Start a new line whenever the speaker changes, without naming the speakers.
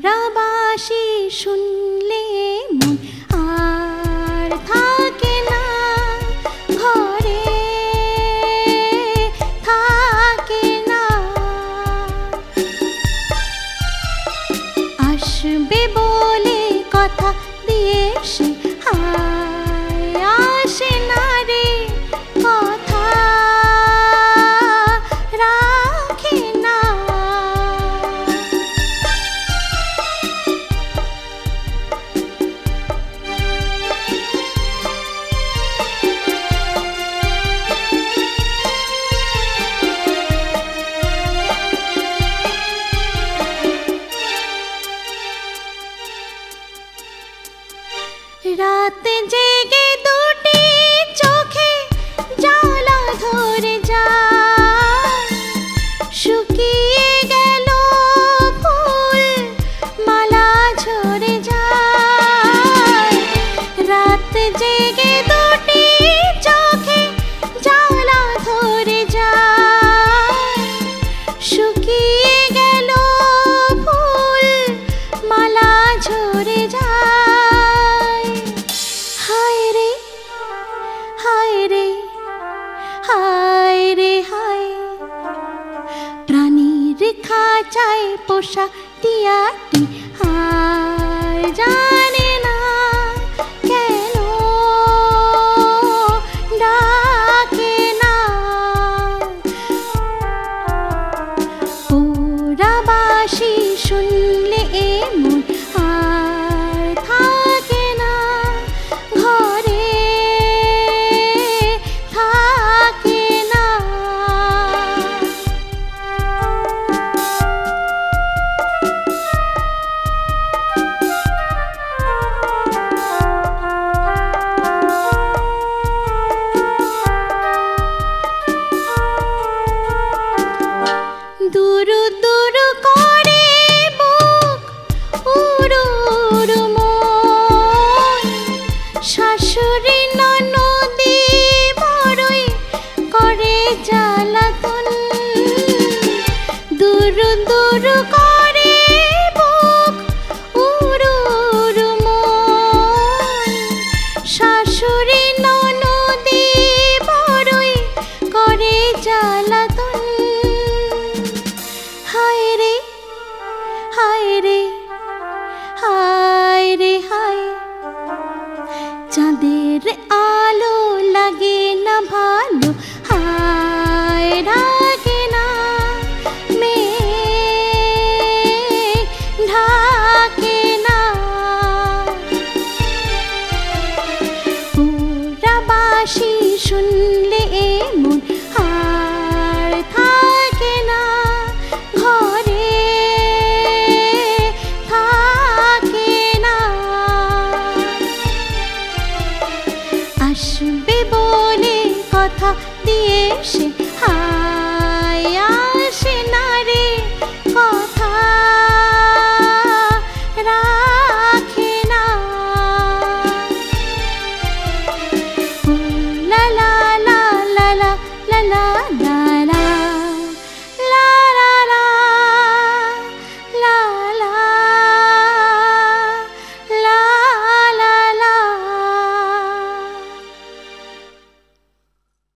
মধুরা বাঁশি শুনলে মন আর থাকে না ঘরে, থাকে না। আসবে বলে কথা দিয়ে সে আসে না রে, কথা রাখে না। রাত জেগে দুটি চোখে জ্বালা ধরে যায়, শুকিয়ে গেল ফুল মালা ঝরে যায়। রাত জেগে দুটি চোখে জ্বালা ধরে যায়, শুকিয়ে গেল ফুল মালা ঝরে যায়। হায় রে হায় রে হায় রে হায়, প্রাণীর খাঁচায় পোষা টিয়াটি হায় যায়।